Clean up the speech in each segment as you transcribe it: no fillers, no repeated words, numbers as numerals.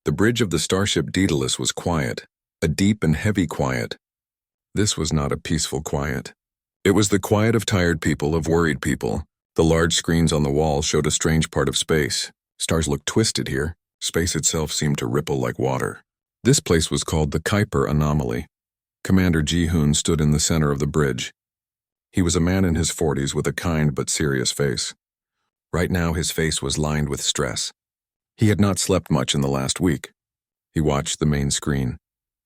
The bridge of the starship Daedalus was quiet, a deep and heavy quiet. This was not a peaceful quiet. It was the quiet of tired people, of worried people. The large screens on the wall showed a strange part of space. Stars looked twisted here. Space itself seemed to ripple like water. This place was called the Kuiper Anomaly. Commander Ji-hoon stood in the center of the bridge. He was a man in his 40s with a kind but serious face. Right now his face was lined with stress. He had not slept much in the last week. He watched the main screen,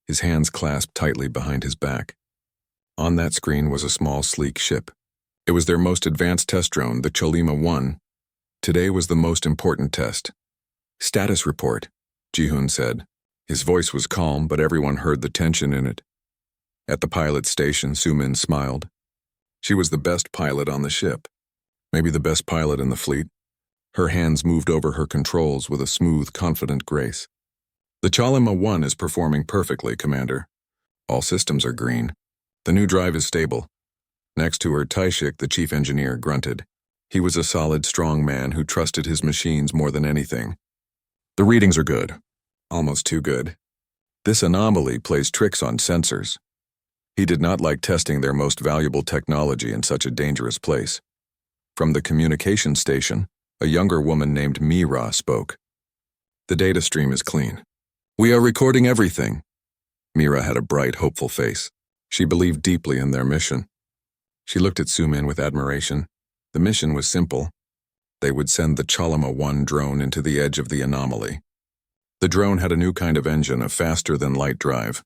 his hands clasped tightly behind his back. On that screen was a small, sleek ship. It was their most advanced test drone, the Cholima 1. Today was the most important test. "Status report," Ji-hoon said. His voice was calm, but everyone heard the tension in it. At the pilot's station, Soo-min smiled. She was the best pilot on the ship, maybe the best pilot in the fleet. Her hands moved over her controls with a smooth, confident grace. "The Cholima 1 is performing perfectly, Commander. All systems are green. The new drive is stable." Next to her, Taishik, the chief engineer, grunted. He was a solid, strong man who trusted his machines more than anything. "The readings are good. Almost too good. This anomaly plays tricks on sensors." He did not like testing their most valuable technology in such a dangerous place. From the communication station, a younger woman named Mira spoke. "The data stream is clean. We are recording everything." Mira had a bright, hopeful face. She believed deeply in their mission. She looked at Soo-min with admiration. The mission was simple. They would send the Cholima 1 drone into the edge of the anomaly. The drone had a new kind of engine, a faster-than-light drive.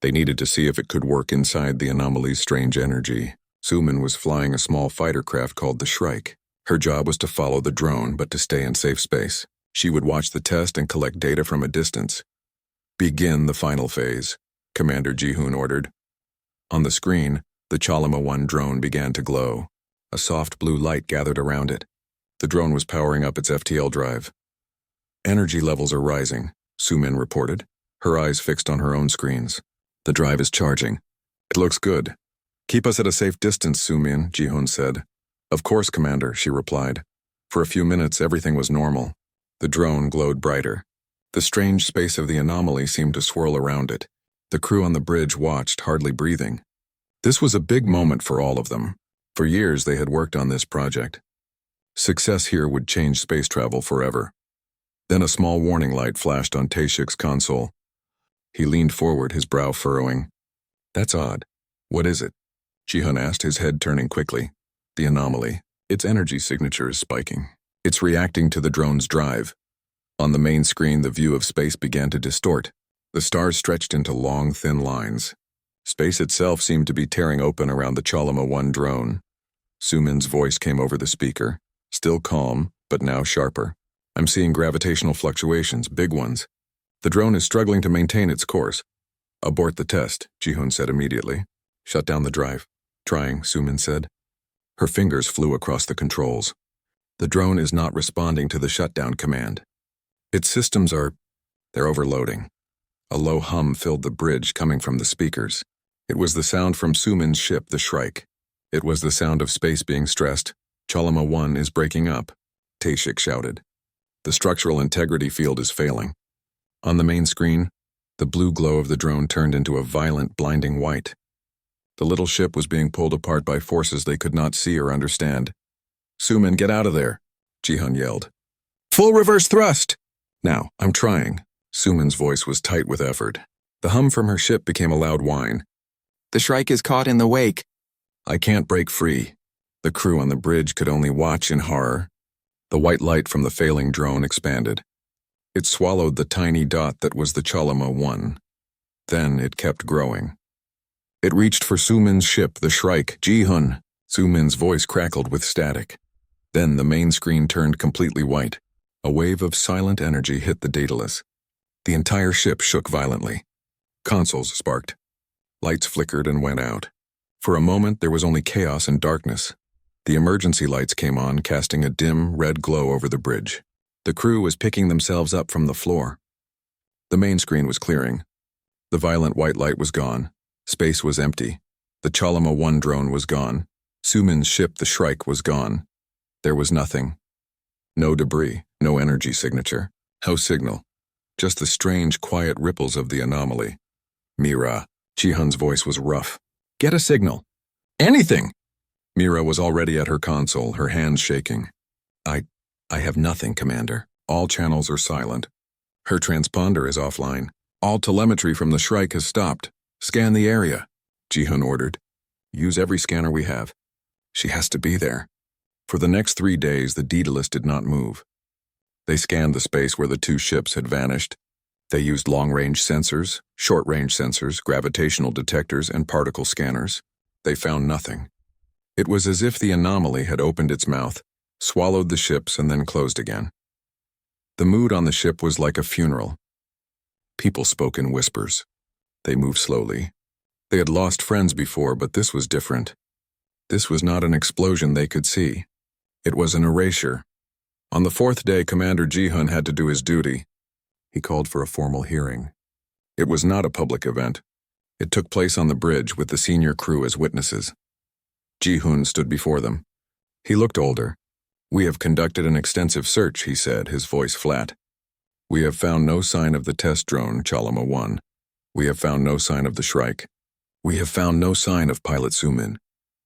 They needed to see if it could work inside the anomaly's strange energy. Soo-min was flying a small fighter craft called the Shrike. Her job was to follow the drone, but to stay in safe space. She would watch the test and collect data from a distance. "Begin the final phase," Commander Ji-hoon ordered. On the screen, the Cholima 1 drone began to glow. A soft blue light gathered around it. The drone was powering up its FTL drive. "Energy levels are rising," Soo-min reported, her eyes fixed on her own screens. "The drive is charging. It looks good." "Keep us at a safe distance, Soo-min," Ji-hoon said. "Of course, Commander," she replied. For a few minutes, everything was normal. The drone glowed brighter. The strange space of the anomaly seemed to swirl around it. The crew on the bridge watched, hardly breathing. This was a big moment for all of them. For years, they had worked on this project. Success here would change space travel forever. Then a small warning light flashed on Taishik's console. He leaned forward, his brow furrowing. "That's odd. What is it?" Ji-hoon asked, his head turning quickly. "The anomaly. Its energy signature is spiking. It's reacting to the drone's drive." On the main screen, the view of space began to distort. The stars stretched into long, thin lines. Space itself seemed to be tearing open around the Cholima 1 drone. Soo-min's voice came over the speaker, still calm, but now sharper. "I'm seeing gravitational fluctuations, big ones. The drone is struggling to maintain its course." "Abort the test," Ji-hoon said immediately. "Shut down the drive." "Trying," Soo-min said. Her fingers flew across the controls. "The drone is not responding to the shutdown command. Its systems they're overloading." A low hum filled the bridge coming from the speakers. It was the sound from Soo-min's ship, the Shrike. It was the sound of space being stressed. "Cholima 1 is breaking up," Taishik shouted. "The structural integrity field is failing." On the main screen, the blue glow of the drone turned into a violent, blinding white. The little ship was being pulled apart by forces they could not see or understand. "Soo-min, get out of there," Ji-hoon yelled. "Full reverse thrust!" "Now, I'm trying." Soo-min's voice was tight with effort. The hum from her ship became a loud whine. "The Shrike is caught in the wake." "I can't break free." The crew on the bridge could only watch in horror. The white light from the failing drone expanded. It swallowed the tiny dot that was the Cholima 1. Then it kept growing. It reached for Soo-min's ship, the Shrike. "Ji-hoon!" Soo-min's voice crackled with static. Then the main screen turned completely white. A wave of silent energy hit the Daedalus. The entire ship shook violently. Consoles sparked. Lights flickered and went out. For a moment, there was only chaos and darkness. The emergency lights came on, casting a dim, red glow over the bridge. The crew was picking themselves up from the floor. The main screen was clearing. The violent white light was gone. Space was empty. The Cholima 1 drone was gone. Soo-min's ship, the Shrike, was gone. There was nothing. No debris, no energy signature. No signal. just the strange, quiet ripples of the anomaly. Mira. Ji-hun's voice was rough. Get a signal. Anything! Mira was already at her console, her hands shaking. I have nothing, Commander. All channels are silent. Her transponder is offline. All telemetry from the Shrike has stopped. Scan the area, Ji-hun ordered. Use every scanner we have. She has to be there. For the next 3 days, the Daedalus did not move. They scanned the space where the 2 ships had vanished. They used long-range sensors, short-range sensors, gravitational detectors, and particle scanners. They found nothing. It was as if the anomaly had opened its mouth, swallowed the ships, and then closed again. The mood on the ship was like a funeral. People spoke in whispers. They moved slowly. They had lost friends before, but this was different. This was not an explosion they could see. It was an erasure. On the 4th day, Commander Ji-hun had to do his duty. He called for a formal hearing. It was not a public event. It took place on the bridge with the senior crew as witnesses. Ji-hun stood before them. He looked older. We have conducted an extensive search, he said, his voice flat. We have found no sign of the test drone, Chalama 1. We have found no sign of the Shrike. We have found no sign of Pilot Sumin.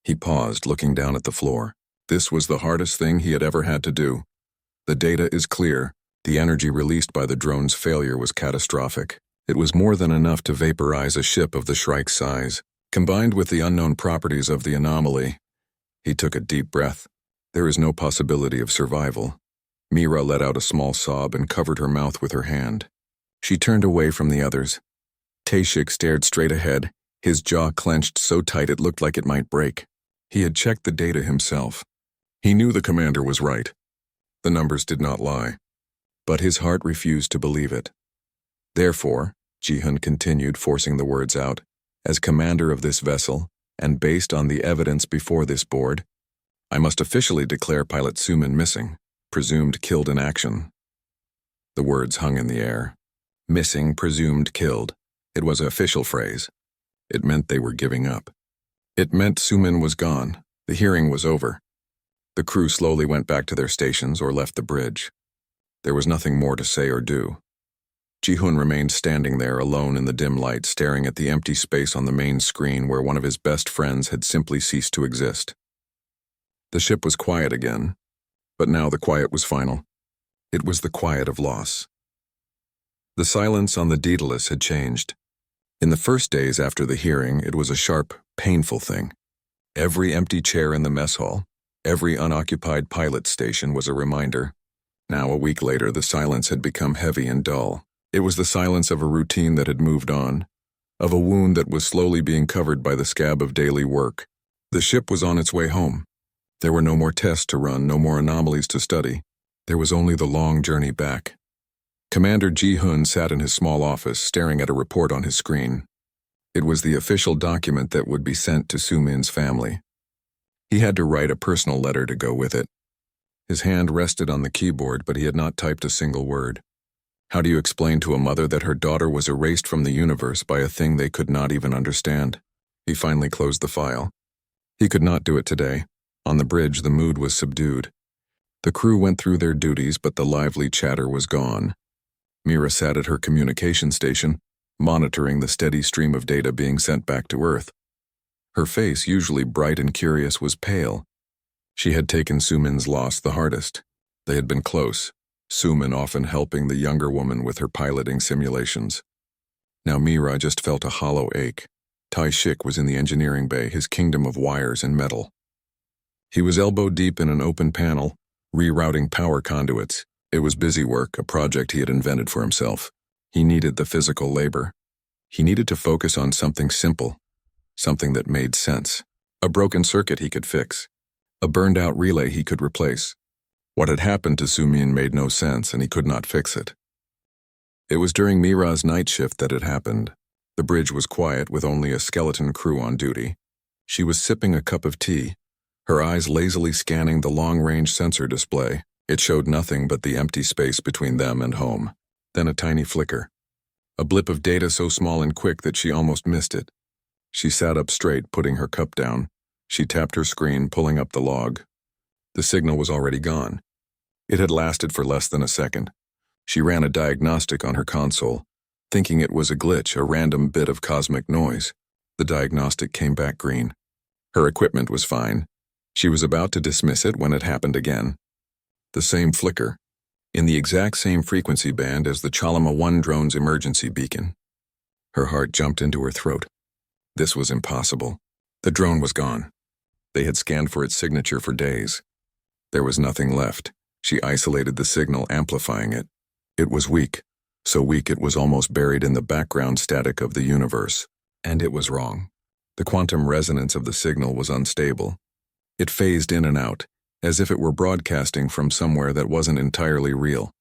He paused, looking down at the floor. This was the hardest thing he had ever had to do. The data is clear. The energy released by the drone's failure was catastrophic. It was more than enough to vaporize a ship of the Shrike's size. Combined with the unknown properties of the anomaly, he took a deep breath. There is no possibility of survival. Mira let out a small sob and covered her mouth with her hand. She turned away from the others. Taeshik stared straight ahead, his jaw clenched so tight it looked like it might break. He had checked the data himself. He knew the commander was right. The numbers did not lie. But his heart refused to believe it. Therefore, Ji-hun continued, forcing the words out, as commander of this vessel, and based on the evidence before this board, I must officially declare Pilot Sumin missing, presumed killed in action. The words hung in the air. Missing, presumed killed. It was an official phrase. It meant they were giving up. It meant Sumin was gone. The hearing was over. The crew slowly went back to their stations or left the bridge. There was nothing more to say or do. Ji-hun remained standing there alone in the dim light, staring at the empty space on the main screen where one of his best friends had simply ceased to exist. The ship was quiet again, but now the quiet was final. It was the quiet of loss. The silence on the Daedalus had changed. In the first days after the hearing, it was a sharp, painful thing. Every empty chair in the mess hall, every unoccupied pilot station was a reminder. Now, a week later, the silence had become heavy and dull. It was the silence of a routine that had moved on, of a wound that was slowly being covered by the scab of daily work. The ship was on its way home. There were no more tests to run, no more anomalies to study. There was only the long journey back. Commander Ji-hun sat in his small office, staring at a report on his screen. It was the official document that would be sent to Sumin's family. He had to write a personal letter to go with it. His hand rested on the keyboard, but he had not typed a single word. How do you explain to a mother that her daughter was erased from the universe by a thing they could not even understand? He finally closed the file. He could not do it today. On the bridge, the mood was subdued. The crew went through their duties, but the lively chatter was gone. Mira sat at her communication station, monitoring the steady stream of data being sent back to Earth. Her face, usually bright and curious, was pale. She had taken Sumin's loss the hardest. They had been close, Sumin often helping the younger woman with her piloting simulations. Now Mira just felt a hollow ache. Taeshik was in the engineering bay, his kingdom of wires and metal. He was elbow-deep in an open panel, rerouting power conduits. It was busy work, a project he had invented for himself. He needed the physical labor. He needed to focus on something simple, something that made sense. A broken circuit he could fix. A burned-out relay he could replace. What had happened to Sumin made no sense, and he could not fix it. It was during Mira's night shift that it happened. The bridge was quiet, with only a skeleton crew on duty. She was sipping a cup of tea, her eyes lazily scanning the long-range sensor display. It showed nothing but the empty space between them and home. Then a tiny flicker. A blip of data so small and quick that she almost missed it. She sat up straight, putting her cup down. She tapped her screen, pulling up the log. The signal was already gone. It had lasted for less than a second. She ran a diagnostic on her console, thinking it was a glitch, a random bit of cosmic noise. The diagnostic came back green. Her equipment was fine. She was about to dismiss it when it happened again. The same flicker, in the exact same frequency band as the Chalama 1 drone's emergency beacon. Her heart jumped into her throat. This was impossible. The drone was gone. They had scanned for its signature for days. There was nothing left. She isolated the signal, amplifying it. It was weak, so weak it was almost buried in the background static of the universe. And it was wrong. The quantum resonance of the signal was unstable. It phased in and out, as if it were broadcasting from somewhere that wasn't entirely real.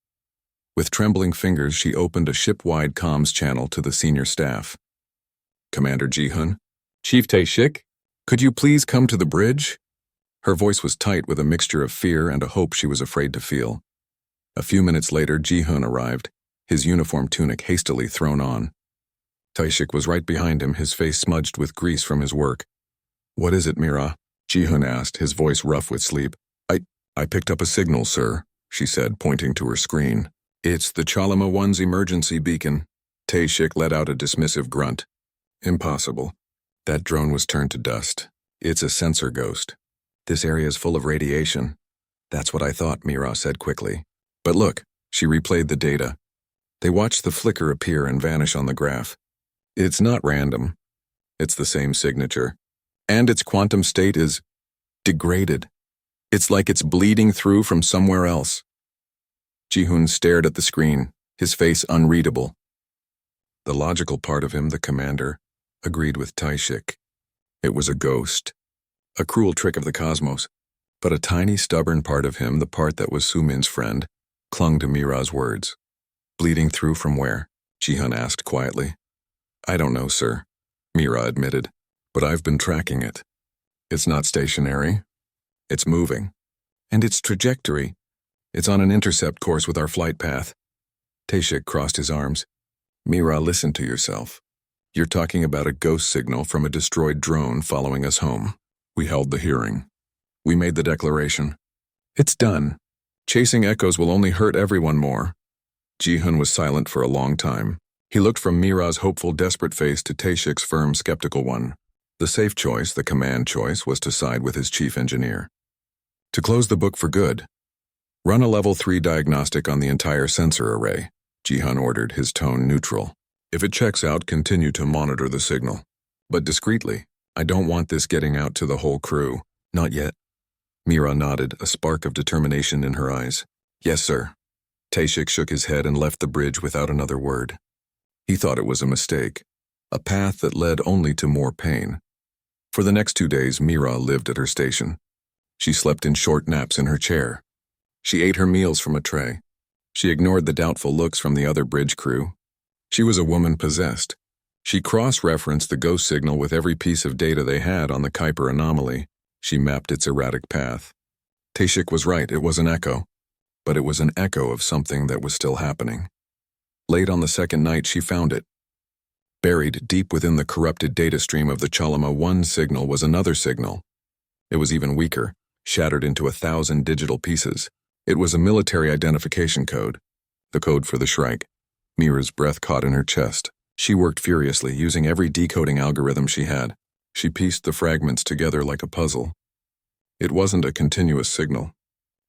With trembling fingers, she opened a ship-wide comms channel to the senior staff. Commander Ji-hun? Chief Tae-shik? Could you please come to the bridge? Her voice was tight with a mixture of fear and a hope she was afraid to feel. A few minutes later, Ji-hun arrived, his uniform tunic hastily thrown on. Tae-shik was right behind him, his face smudged with grease from his work. What is it, Mira? Ji-hun asked, his voice rough with sleep. I picked up a signal, sir, she said, pointing to her screen. It's the Chalama 1's emergency beacon. Tae-shik let out a dismissive grunt. Impossible. That drone was turned to dust. It's a sensor ghost. This area is full of radiation. That's what I thought, Mira said quickly. But look, she replayed the data. They watched the flicker appear and vanish on the graph. It's not random. It's the same signature. And its quantum state is degraded. It's like it's bleeding through from somewhere else. Ji-hun stared at the screen, his face unreadable. The logical part of him, the commander, agreed with Tae-shik. It was a ghost, a cruel trick of the cosmos. But a tiny, stubborn part of him, the part that was Sumin's friend, clung to Mira's words. Bleeding through from where? Ji-hun asked quietly. I don't know, sir, Mira admitted, but I've been tracking it. It's not stationary. It's moving. And its trajectory. It's on an intercept course with our flight path. Tae-shik crossed his arms. Mira, listen to yourself. You're talking about a ghost signal from a destroyed drone following us home. We held the hearing. We made the declaration. It's done. Chasing echoes will only hurt everyone more. Ji-hun was silent for a long time. He looked from Mira's hopeful, desperate face to Tae-shik's firm, skeptical one. The safe choice, the command choice, was to side with his chief engineer. To close the book for good, run a level 3 diagnostic on the entire sensor array, Ji-hun ordered, his tone neutral. If it checks out, continue to monitor the signal. But discreetly. I don't want this getting out to the whole crew. Not yet. Mira nodded, a spark of determination in her eyes. Yes, sir. Tae-shik shook his head and left the bridge without another word. He thought it was a mistake, a path that led only to more pain. For the next 2 days, Mira lived at her station. She slept in short naps in her chair. She ate her meals from a tray. She ignored the doubtful looks from the other bridge crew. She was a woman possessed. She cross-referenced the ghost signal with every piece of data they had on the Kuiper anomaly. She mapped its erratic path. Tae-shik was right, it was an echo. But it was an echo of something that was still happening. Late on the second night, she found it. Buried deep within the corrupted data stream of the Chalama 1 signal was another signal. It was even weaker, shattered into 1,000 digital pieces. It was a military identification code, the code for the Shrike. Mira's breath caught in her chest. She worked furiously, using every decoding algorithm she had. She pieced the fragments together like a puzzle. It wasn't a continuous signal.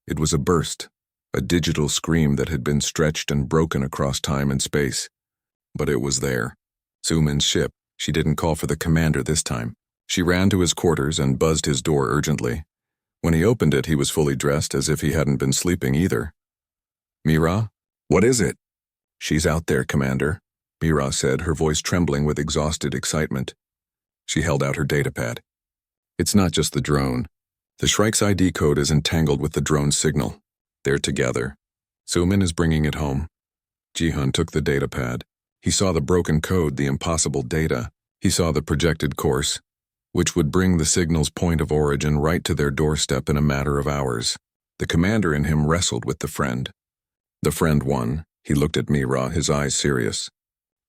It was a burst, a digital scream that had been stretched and broken across time and space. But it was there. Sumin's ship. She didn't call for the commander this time. She ran to his quarters and buzzed his door urgently. When he opened it, he was fully dressed, as if he hadn't been sleeping either. Mira? What is it? She's out there, Commander, Mira said, her voice trembling with exhausted excitement. She held out her datapad. It's not just the drone. The Shrike's ID code is entangled with the drone's signal. They're together. Sumin is bringing it home. Ji-hun took the datapad. He saw the broken code, the impossible data. He saw the projected course, which would bring the signal's point of origin right to their doorstep in a matter of hours. The commander in him wrestled with the friend. The friend won. He looked at Mira, his eyes serious.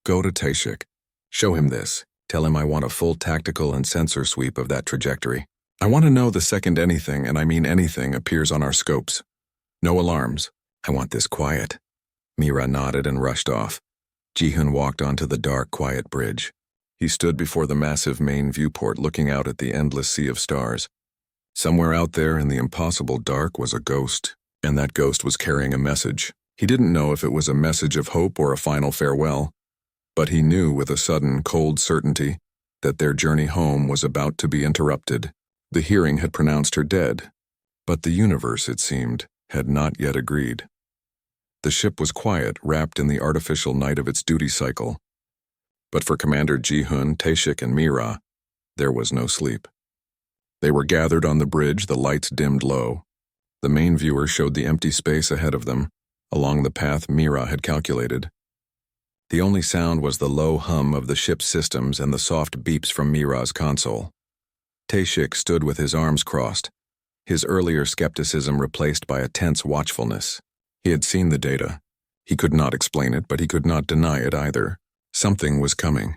Go to Tae-shik. Show him this. Tell him I want a full tactical and sensor sweep of that trajectory. I want to know the second anything, and I mean anything, appears on our scopes. No alarms. I want this quiet. Mira nodded and rushed off. Ji-hun walked onto the dark, quiet bridge. He stood before the massive main viewport looking out at the endless sea of stars. Somewhere out there in the impossible dark was a ghost, and that ghost was carrying a message. He didn't know if it was a message of hope or a final farewell, but he knew with a sudden, cold certainty that their journey home was about to be interrupted. The hearing had pronounced her dead, but the universe, it seemed, had not yet agreed. The ship was quiet, wrapped in the artificial night of its duty cycle. But for Commander Ji-hun, Tae-shik, and Mira, there was no sleep. They were gathered on the bridge, the lights dimmed low. The main viewer showed the empty space ahead of them, along the path Mira had calculated. The only sound was the low hum of the ship's systems and the soft beeps from Mira's console. Tae-shik stood with his arms crossed, his earlier skepticism replaced by a tense watchfulness. He had seen the data. He could not explain it, but he could not deny it either. Something was coming.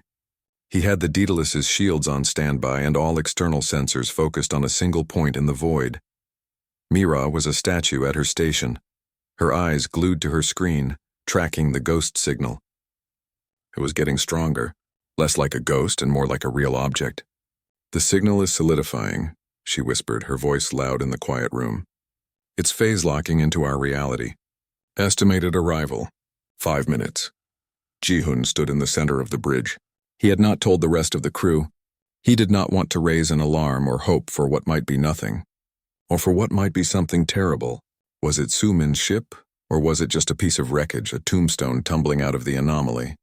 He had the Daedalus's shields on standby and all external sensors focused on a single point in the void. Mira was a statue at her station, her eyes glued to her screen, tracking the ghost signal. It was getting stronger, less like a ghost and more like a real object. "The signal is solidifying," she whispered, her voice loud in the quiet room. "It's phase-locking into our reality. Estimated arrival, 5 minutes." Ji-hun stood in the center of the bridge. He had not told the rest of the crew. He did not want to raise an alarm or hope for what might be nothing, or for what might be something terrible. Was it Su-min's ship, or was it just a piece of wreckage, a tombstone tumbling out of the anomaly?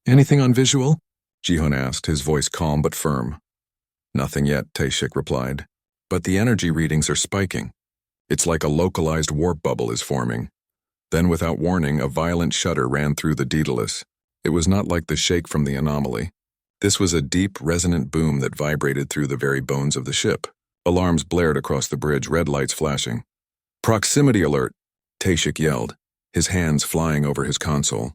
"Anything on visual?" Ji-hun asked, his voice calm but firm. "Nothing yet," Tae-shik replied. "But the energy readings are spiking. It's like a localized warp bubble is forming." Then, without warning, a violent shudder ran through the Daedalus. It was not like the shake from the anomaly. This was a deep, resonant boom that vibrated through the very bones of the ship. Alarms blared across the bridge, red lights flashing. "Proximity alert!" Tae-shik yelled, his hands flying over his console.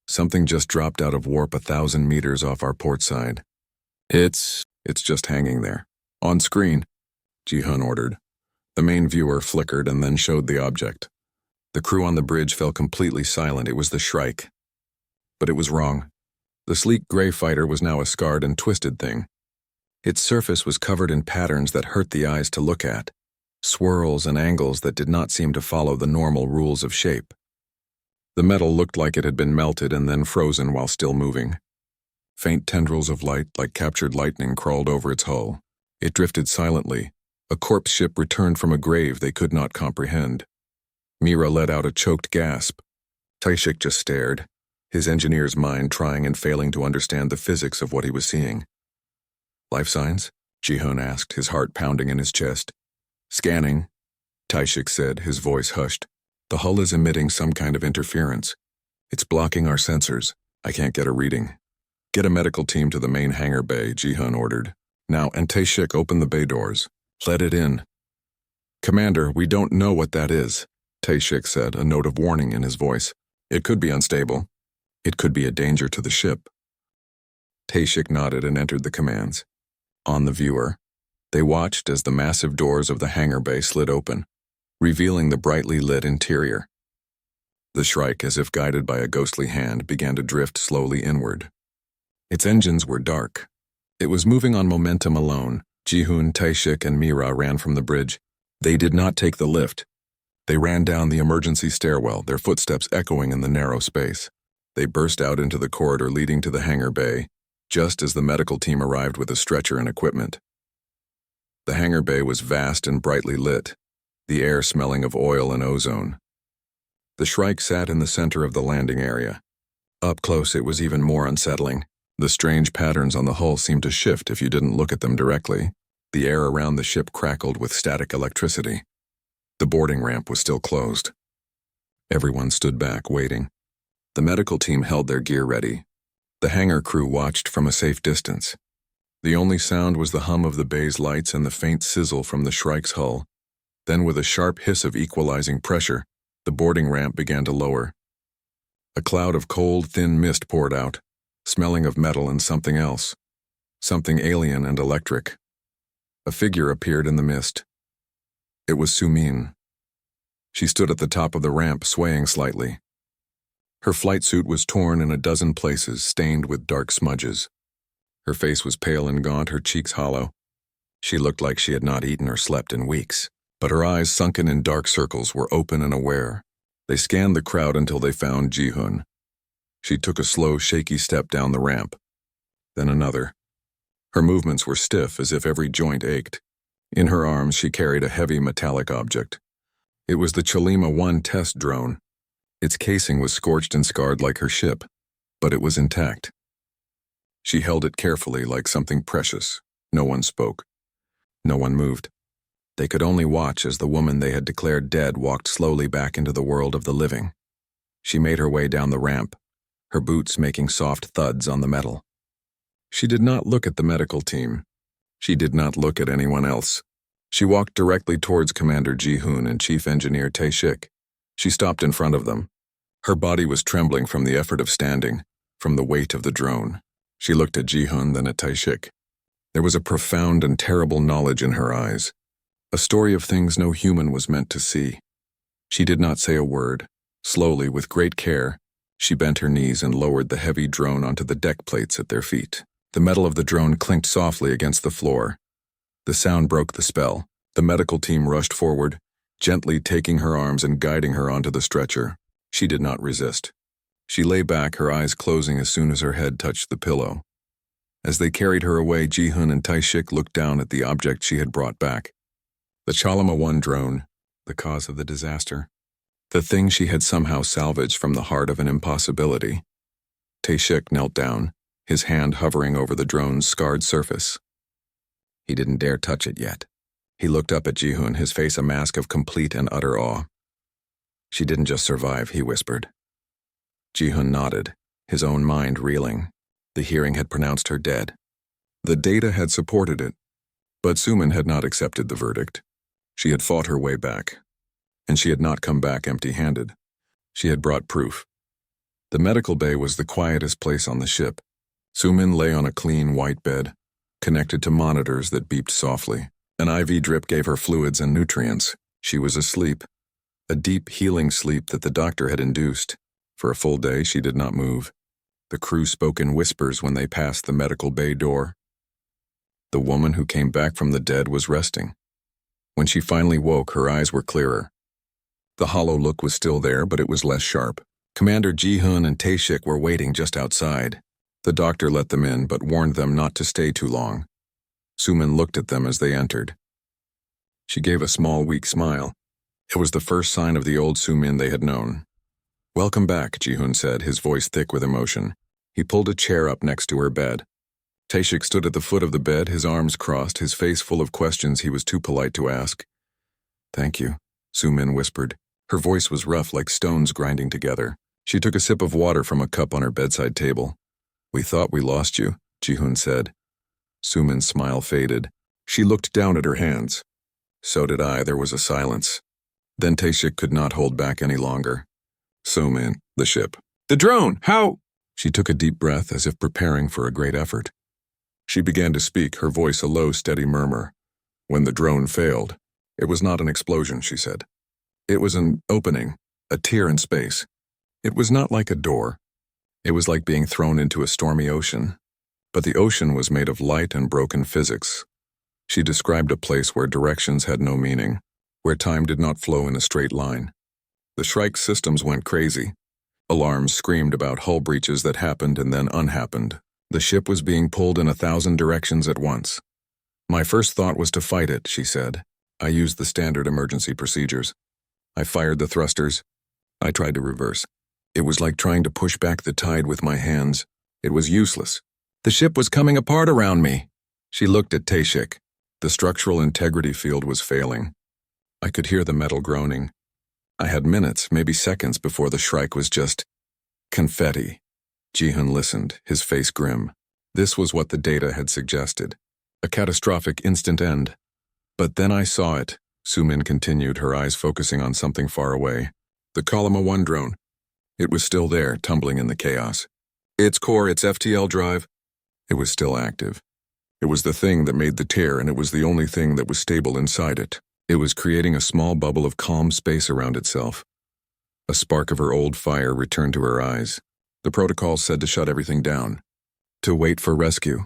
"Something just dropped out of warp 1,000 meters off our port side. It's just hanging there. On screen," Ji-hun ordered. The main viewer flickered and then showed the object. The crew on the bridge fell completely silent. It was the Shrike. But it was wrong. The sleek gray fighter was now a scarred and twisted thing. Its surface was covered in patterns that hurt the eyes to look at, swirls and angles that did not seem to follow the normal rules of shape. The metal looked like it had been melted and then frozen while still moving. Faint tendrils of light, like captured lightning, crawled over its hull. It drifted silently, a corpse ship returned from a grave they could not comprehend. Mira let out a choked gasp. Tae-shik just stared, his engineer's mind trying and failing to understand the physics of what he was seeing. "Life signs?" Ji-hun asked, his heart pounding in his chest. "Scanning," Tae-shik said, his voice hushed. "The hull is emitting some kind of interference. It's blocking our sensors. I can't get a reading." "Get a medical team to the main hangar bay," Ji-hun ordered. "Now," and Tae-shik opened the bay doors. "Let it in." "Commander, we don't know what that is," Tae-shik said, a note of warning in his voice. "It could be unstable. It could be a danger to the ship." Tae-shik nodded and entered the commands. On the viewer, they watched as the massive doors of the hangar bay slid open, revealing the brightly lit interior. The Shrike, as if guided by a ghostly hand, began to drift slowly inward. Its engines were dark. It was moving on momentum alone. Ji-hun, Tae-shik, and Mira ran from the bridge. They did not take the lift. They ran down the emergency stairwell, their footsteps echoing in the narrow space. They burst out into the corridor leading to the hangar bay, just as the medical team arrived with a stretcher and equipment. The hangar bay was vast and brightly lit, the air smelling of oil and ozone. The Shrike sat in the center of the landing area. Up close, it was even more unsettling. The strange patterns on the hull seemed to shift if you didn't look at them directly. The air around the ship crackled with static electricity. The boarding ramp was still closed. Everyone stood back, waiting. The medical team held their gear ready. The hangar crew watched from a safe distance. The only sound was the hum of the bay's lights and the faint sizzle from the Shrike's hull. Then, with a sharp hiss of equalizing pressure, the boarding ramp began to lower. A cloud of cold, thin mist poured out, smelling of metal and something else, something alien and electric. A figure appeared in the mist. It was Su-min. She stood at the top of the ramp, swaying slightly. Her flight suit was torn in a dozen places, stained with dark smudges. Her face was pale and gaunt, her cheeks hollow. She looked like she had not eaten or slept in weeks, but her eyes, sunken in dark circles, were open and aware. They scanned the crowd until they found Ji-hun. She took a slow, shaky step down the ramp, then another. Her movements were stiff, as if every joint ached. In her arms she carried a heavy metallic object. It was the Chalima-1 test drone. Its casing was scorched and scarred like her ship, but it was intact. She held it carefully like something precious. No one spoke. No one moved. They could only watch as the woman they had declared dead walked slowly back into the world of the living. She made her way down the ramp, her boots making soft thuds on the metal. She did not look at the medical team. She did not look at anyone else. She walked directly towards Commander Ji-hun and Chief Engineer Tae-shik. She stopped in front of them. Her body was trembling from the effort of standing, from the weight of the drone. She looked at Ji-hun, then at Tae-shik. There was a profound and terrible knowledge in her eyes, a story of things no human was meant to see. She did not say a word. Slowly, with great care, she bent her knees and lowered the heavy drone onto the deck plates at their feet. The metal of the drone clinked softly against the floor. The sound broke the spell. The medical team rushed forward, gently taking her arms and guiding her onto the stretcher. She did not resist. She lay back, her eyes closing as soon as her head touched the pillow. As they carried her away, Ji-hun and Tae-shik looked down at the object she had brought back. The Chalima-1 drone, the cause of the disaster. The thing she had somehow salvaged from the heart of an impossibility. Tae-shik knelt down, his hand hovering over the drone's scarred surface. He didn't dare touch it yet. He looked up at Ji-hun, his face a mask of complete and utter awe. She didn't just survive, he whispered. Ji-hun nodded, his own mind reeling. The hearing had pronounced her dead. The data had supported it, but Suman had not accepted the verdict. She had fought her way back, and she had not come back empty-handed. She had brought proof. The medical bay was the quietest place on the ship. Suman lay on a clean white bed, connected to monitors that beeped softly. An IV drip gave her fluids and nutrients. She was asleep, a deep, healing sleep that the doctor had induced. For a full day, she did not move. The crew spoke in whispers when they passed the medical bay door. The woman who came back from the dead was resting. When she finally woke, her eyes were clearer. The hollow look was still there, but it was less sharp. Commander Ji-hun and Tae-shik were waiting just outside. The doctor let them in, but warned them not to stay too long. Suman looked at them as they entered. She gave a small, weak smile. It was the first sign of the old Sumin they had known. "Welcome back," Ji-hun said, his voice thick with emotion. He pulled a chair up next to her bed. Tae-shik stood at the foot of the bed, his arms crossed, his face full of questions he was too polite to ask. "Thank you," Sumin whispered. Her voice was rough, like stones grinding together. She took a sip of water from a cup on her bedside table. "We thought we lost you," Ji-hun said. Sumin's smile faded. She looked down at her hands. "So did I." There was a silence. Then Tae-shik could not hold back any longer. "Sumin, the ship." "The drone! How?" She took a deep breath as if preparing for a great effort. She began to speak, her voice a low, steady murmur. "When the drone failed, it was not an explosion," she said. "It was an opening, a tear in space. It was not like a door. It was like being thrown into a stormy ocean. But the ocean was made of light and broken physics." She described a place where directions had no meaning, where time did not flow in a straight line. The Shrike's systems went crazy. Alarms screamed about hull breaches that happened and then unhappened. The ship was being pulled in 1,000 directions at once. "My first thought was to fight it," she said. "I used the standard emergency procedures. I fired the thrusters. I tried to reverse. It was like trying to push back the tide with my hands. It was useless. The ship was coming apart around me." She looked at Tae-shik. The structural integrity field was failing. I could hear the metal groaning. I had minutes, maybe seconds, before the Shrike was just confetti. Ji-hun listened, his face grim. This was what the data had suggested. A catastrophic instant end. "But then I saw it," Sumin continued, her eyes focusing on something far away. "The Chalima-1 drone. It was still there, tumbling in the chaos. Its core, its FTL drive, it was still active. It was the thing that made the tear, and it was the only thing that was stable inside it. It was creating a small bubble of calm space around itself. A spark of her old fire returned to her eyes. The protocol said to shut everything down, to wait for rescue.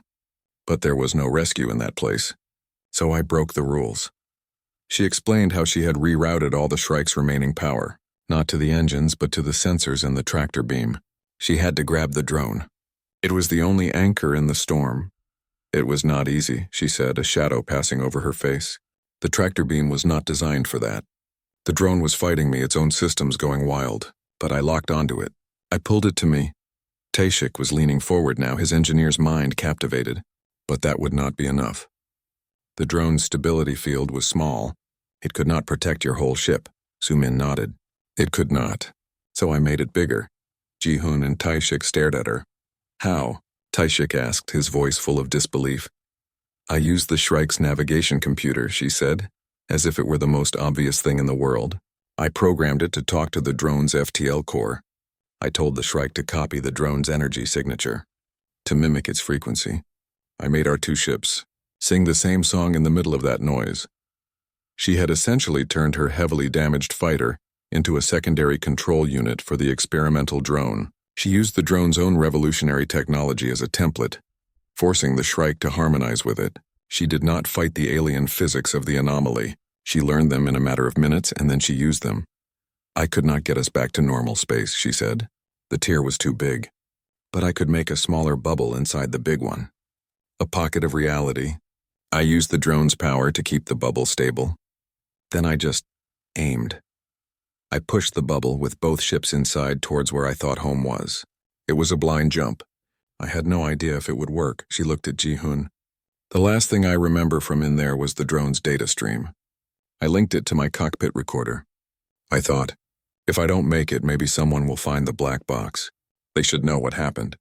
But there was no rescue in that place. So I broke the rules. She explained how she had rerouted all the Shrike's remaining power, not to the engines but to the sensors and the tractor beam. She had to grab the drone. It was the only anchor in the storm. It was not easy, she said, a shadow passing over her face. The tractor beam was not designed for that. The drone was fighting me, its own systems going wild, but I locked onto it. I pulled it to me. Tashik was leaning forward now, his engineer's mind captivated. But that would not be enough. The drone's stability field was small. It could not protect your whole ship. Sumin nodded. It could not. So I made it bigger. Ji-hoon and Taishik stared at her. How? Taishik asked, his voice full of disbelief. I used the Shrike's navigation computer, she said, as if it were the most obvious thing in the world. I programmed it to talk to the drone's FTL core. I told the Shrike to copy the drone's energy signature, to mimic its frequency. I made our two ships sing the same song in the middle of that noise. She had essentially turned her heavily damaged fighter into a secondary control unit for the experimental drone. She used the drone's own revolutionary technology as a template, forcing the Shrike to harmonize with it. She did not fight the alien physics of the anomaly. She learned them in a matter of minutes, and then she used them. I could not get us back to normal space, she said. The tier was too big. But I could make a smaller bubble inside the big one. A pocket of reality. I used the drone's power to keep the bubble stable. Then I just aimed. I pushed the bubble with both ships inside towards where I thought home was. It was a blind jump. I had no idea if it would work. She looked at Ji-hoon. The last thing I remember from in there was the drone's data stream. I linked it to my cockpit recorder. I thought, if I don't make it, maybe someone will find the black box. They should know what happened.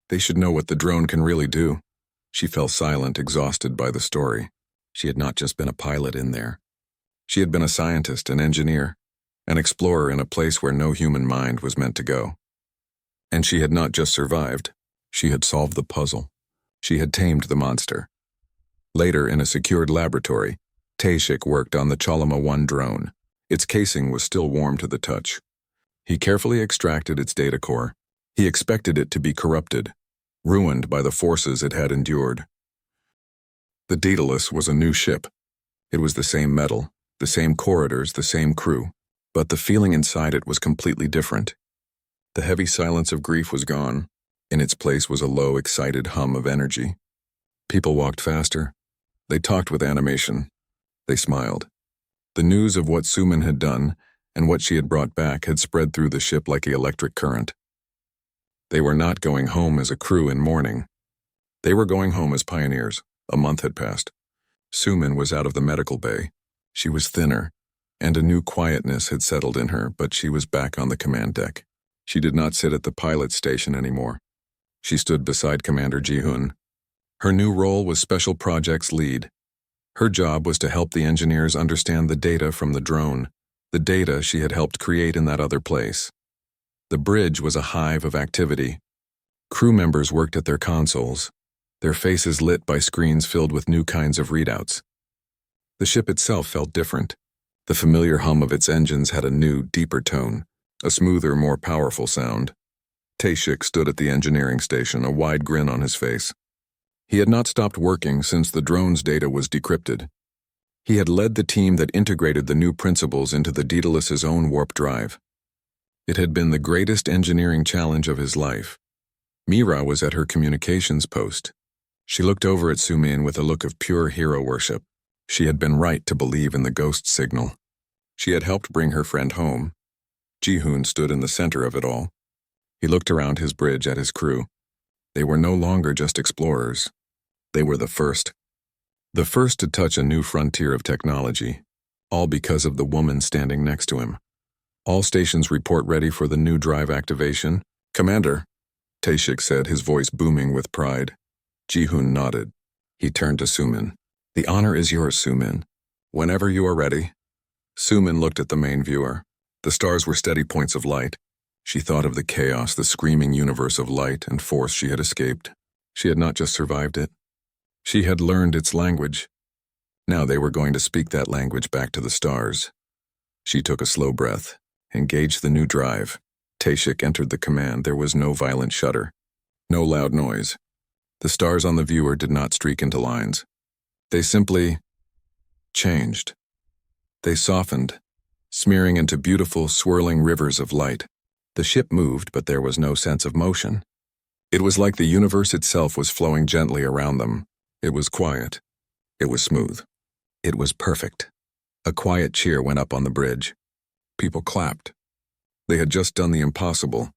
They should know what the drone can really do. She fell silent, exhausted by the story. She had not just been a pilot in there. She had been a scientist, an engineer, an explorer in a place where no human mind was meant to go. And she had not just survived. She had solved the puzzle. She had tamed the monster. Later, in a secured laboratory, Tashik worked on the Chalama 1 drone. Its casing was still warm to the touch. He carefully extracted its data core. He expected it to be corrupted, ruined by the forces it had endured. The Daedalus was a new ship. It was the same metal, the same corridors, the same crew, but the feeling inside it was completely different. The heavy silence of grief was gone. In its place was a low, excited hum of energy. People walked faster. They talked with animation. They smiled. The news of what Sumin had done and what she had brought back had spread through the ship like an electric current. They were not going home as a crew in mourning. They were going home as pioneers. A month had passed. Sumin was out of the medical bay. She was thinner, and a new quietness had settled in her, but she was back on the command deck. She did not sit at the pilot station anymore. She stood beside Commander Ji-hoon. Her new role was Special Projects Lead. Her job was to help the engineers understand the data from the drone, the data she had helped create in that other place. The bridge was a hive of activity. Crew members worked at their consoles, their faces lit by screens filled with new kinds of readouts. The ship itself felt different. The familiar hum of its engines had a new, deeper tone, a smoother, more powerful sound. Tashik stood at the engineering station, a wide grin on his face. He had not stopped working since the drone's data was decrypted. He had led the team that integrated the new principles into the Daedalus's own warp drive. It had been the greatest engineering challenge of his life. Mira was at her communications post. She looked over at Sumin with a look of pure hero worship. She had been right to believe in the ghost signal. She had helped bring her friend home. Ji-hoon stood in the center of it all. He looked around his bridge at his crew. They were no longer just explorers. They were the first. The first to touch a new frontier of technology, all because of the woman standing next to him. All stations report ready for the new drive activation. Commander, Tashik said, his voice booming with pride. Ji-hoon nodded. He turned to Sumin. The honor is yours, Sumin. Whenever you are ready. Sumin looked at the main viewer. The stars were steady points of light. She thought of the chaos, the screaming universe of light and force she had escaped. She had not just survived it. She had learned its language. Now they were going to speak that language back to the stars. She took a slow breath. Engage the new drive. Tashik entered the command. There was no violent shudder. No loud noise. The stars on the viewer did not streak into lines. They simply changed. They softened, smearing into beautiful, swirling rivers of light. The ship moved, but there was no sense of motion. It was like the universe itself was flowing gently around them. It was quiet. It was smooth. It was perfect. A quiet cheer went up on the bridge. People clapped. They had just done the impossible.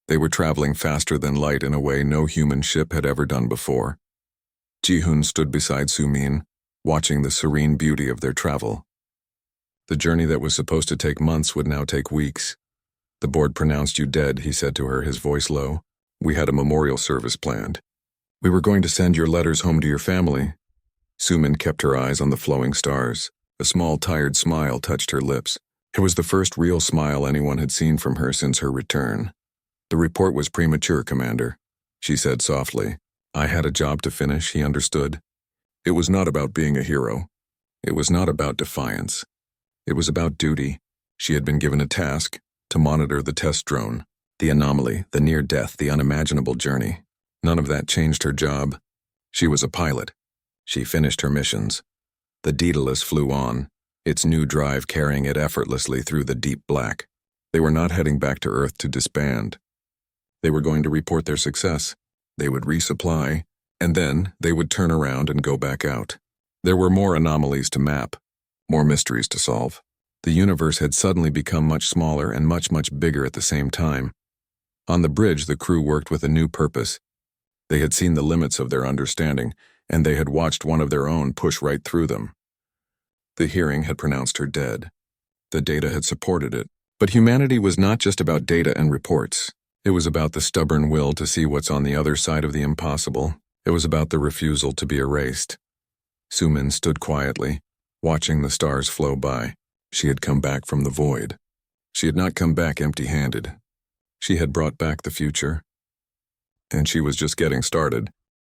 They were traveling faster than light in a way no human ship had ever done before. Ji-hoon stood beside Sumin, watching the serene beauty of their travel. The journey that was supposed to take months would now take weeks. The board pronounced you dead, he said to her, his voice low. We had a memorial service planned. We were going to send your letters home to your family. Sumin kept her eyes on the flowing stars. A small, tired smile touched her lips. It was the first real smile anyone had seen from her since her return. The report was premature, Commander, she said softly. I had a job to finish, he understood. It was not about being a hero. It was not about defiance. It was about duty. She had been given a task to monitor the test drone, the anomaly, the near death, the unimaginable journey. None of that changed her job. She was a pilot. She finished her missions. The Daedalus flew on, its new drive carrying it effortlessly through the deep black. They were not heading back to Earth to disband. They were going to report their success. They would resupply, and then they would turn around and go back out. There were more anomalies to map, more mysteries to solve. The universe had suddenly become much smaller and much, much bigger at the same time. On the bridge, the crew worked with a new purpose. They had seen the limits of their understanding, and they had watched one of their own push right through them. The hearing had pronounced her dead. The data had supported it. But humanity was not just about data and reports. It was about the stubborn will to see what's on the other side of the impossible. It was about the refusal to be erased. Sumin stood quietly, watching the stars flow by. She had come back from the void. She had not come back empty-handed. She had brought back the future. And she was just getting started.